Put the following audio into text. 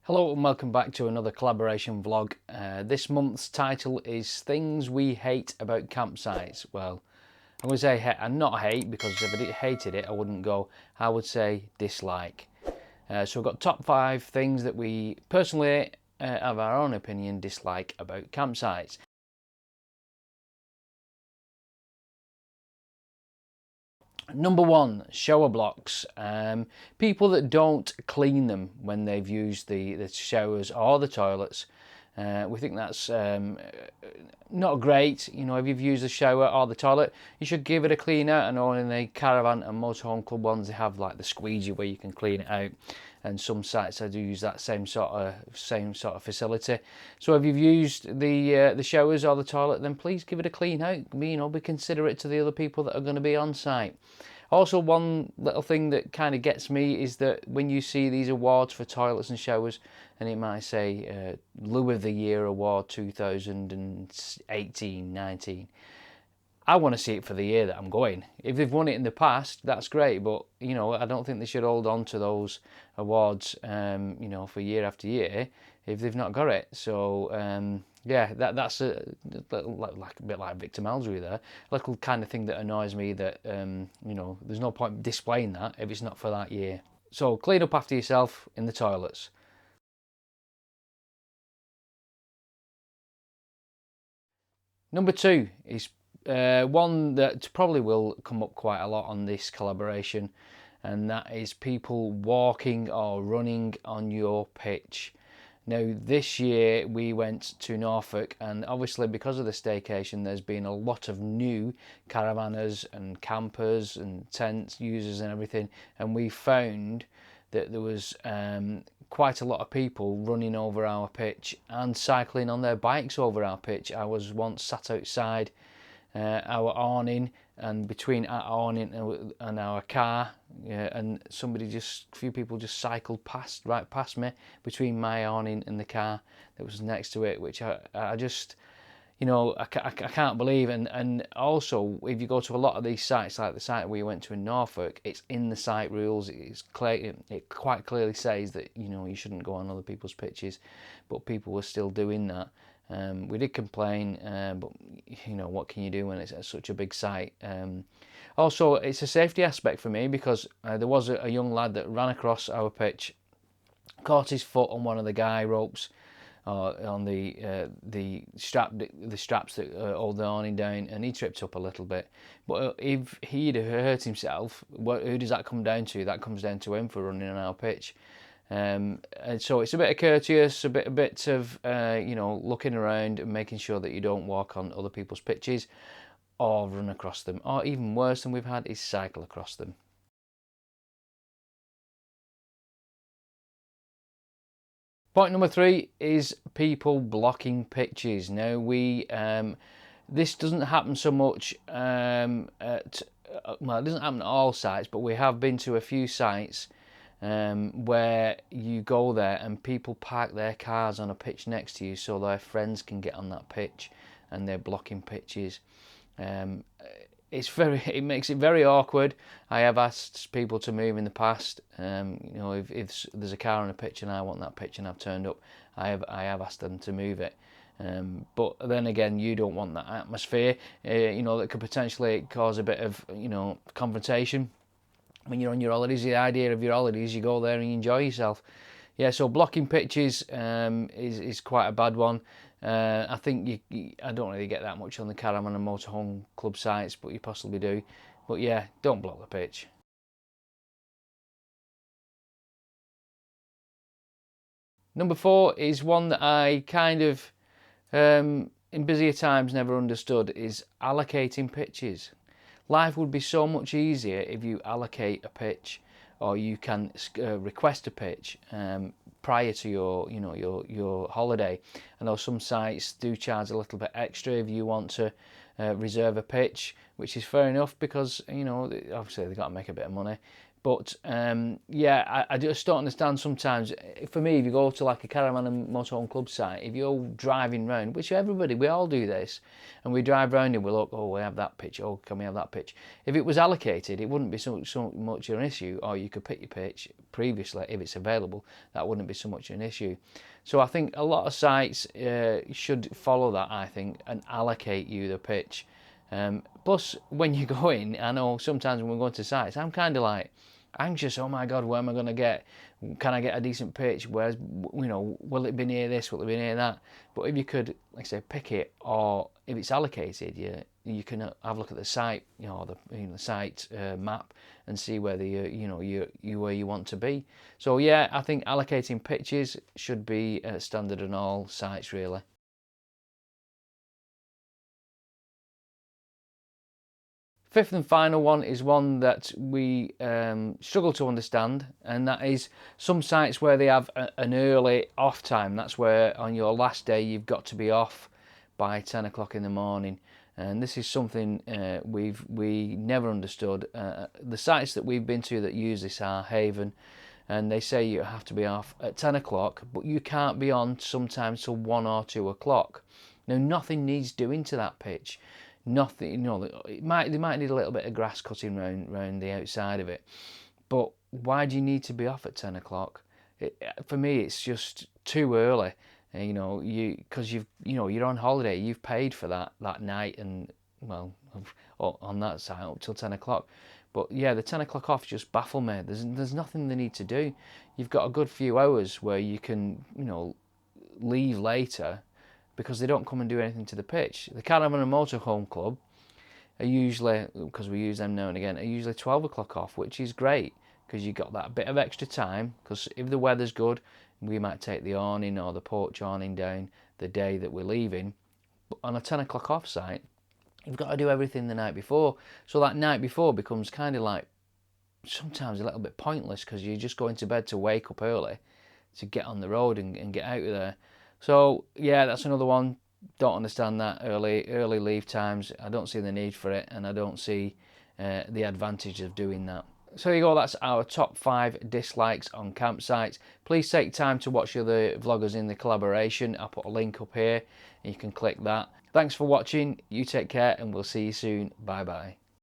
Hello and welcome back to another collaboration vlog. This month's title is Things We Hate About Campsites. Well, I'm going to say not hate, because if I hated it I wouldn't go. I would say dislike. So we've got top 5 things that we personally, of our own opinion, dislike about campsites. Number 1, shower blocks. People that don't clean them when they've used the showers or the toilets. We think that's not great. You know, if you've used the shower or the toilet, you should give it a clean out. I know in the Caravan and Motorhome Club ones they have like the squeegee where you can clean it out, and some sites I do use that same sort of facility. So if you've used the showers or the toilet, then please give it a clean out. You know, be considerate to the other people that are going to be on site. Also, one little thing that kind of gets me is that when you see these awards for toilets and showers, and it might say Loo of the Year Award 2018-19, I want to see it for the year that I'm going. If they've won it in the past, that's great, but you know, I don't think they should hold on to those awards, you know, for year after year if they've not got it. So yeah, that's a bit like Victor Malsbury there. A little kind of thing that annoys me, that you know, there's no point displaying that if it's not for that year. So clean up after yourself in the toilets. Number 2 is one that probably will come up quite a lot on this collaboration, and that is people walking or running on your pitch. Now this year we went to Norfolk, and obviously because of the staycation there's been a lot of new caravanners and campers and tent users and everything, and we found that there was quite a lot of people running over our pitch and cycling on their bikes over our pitch. I was once sat outside our awning, and between our awning and our car, and a few people just cycled right past me between my awning and the car that was next to it, which I just, you know, I can't believe. And also, if you go to a lot of these sites, like the site we went to in Norfolk, it's in the site rules. It's clear, it quite clearly says that, you know, you shouldn't go on other people's pitches, but people were still doing that. We did complain, but you know, what can you do when it's at such a big site? Also, it's a safety aspect for me, because there was a young lad that ran across our pitch, caught his foot on one of the guy ropes, on the straps that hold the awning down, and he tripped up a little bit. But if he'd hurt himself, who does that come down to? That comes down to him for running on our pitch. And so it's a bit of courteous, a bit of you know, looking around and making sure that you don't walk on other people's pitches or run across them, or even worse than we've had is cycle across them. Point number 3 is people blocking pitches. Now this doesn't happen so much well, it doesn't happen at all sites, but we have been to a few sites where you go there and people park their cars on a pitch next to you so their friends can get on that pitch, and they're blocking pitches. It makes it very awkward. I have asked people to move in the past. You know, if there's a car on a pitch and I want that pitch and I've turned up, I have asked them to move it. But then again, you don't want that atmosphere, you know, that could potentially cause a bit of, you know, confrontation. When you're on your holidays, the idea of your holidays, you go there and you enjoy yourself. Yeah, so blocking pitches is quite a bad one. I think I don't really get that much on the Caravan and Motorhome Club sites, but you possibly do. But yeah, don't block the pitch. Number 4 is one that I kind of, in busier times, never understood, is allocating pitches. Life would be so much easier if you allocate a pitch, or you can request a pitch prior to your holiday. I know some sites do charge a little bit extra if you want to reserve a pitch, which is fair enough, because you know, obviously they've got to make a bit of money. But yeah, I just don't understand sometimes. For me, if you go to like a Caravan and Motorhome Club site, if you're driving round, which we all do this, and we drive round and we look, oh, we have that pitch, oh, can we have that pitch? If it was allocated, it wouldn't be so much an issue, or you could pick your pitch previously if it's available. That wouldn't be so much an issue. So I think a lot of sites should follow that, I think, and allocate you the pitch. Plus, when you go in, I know sometimes when we go to sites, I'm kind of like anxious. Oh my God, where am I going to get? Can I get a decent pitch? Where's, will it be near this? Will it be near that? But if you could, like I say, pick it, or if it's allocated, you can have a look at the site, the site map, and see whether you where you want to be. So yeah, I think allocating pitches should be standard on all sites, really. Fifth and final one is one that we struggle to understand, and that is some sites where they have an early off time. That's where on your last day you've got to be off by 10 o'clock in the morning. And this is something we never understood. The sites that we've been to that use this are Hohem, and they say you have to be off at 10 o'clock, but you can't be on sometimes till 1 or 2 o'clock. Now, nothing needs doing to that pitch. Nothing, they might need a little bit of grass cutting round the outside of it, but why do you need to be off at 10 o'clock? For me, it's just too early. Because you're on holiday, you've paid for that night, and well, on that side up till 10 o'clock. But yeah, the 10 o'clock off just baffle me. There's nothing they need to do. You've got a good few hours where you can leave later, because they don't come and do anything to the pitch. The Caravan and Motorhome Club are usually, because we use them now and again, are usually 12 o'clock off, which is great because you got that bit of extra time. Because if the weather's good, we might take the awning or the porch awning down the day that we're leaving. But on a 10 o'clock off site, you've got to do everything the night before. So that night before becomes kind of like sometimes a little bit pointless, because you're just going to bed to wake up early to get on the road and get out of there. So yeah, that's another one. Don't understand that early leave times. I don't see the need for it, and I don't see the advantage of doing that. So there you go, that's our top 5 dislikes on campsites. Please take time to watch the other vloggers in the collaboration. I'll put a link up here and you can click that. Thanks for watching, you take care, and we'll see you soon. Bye bye.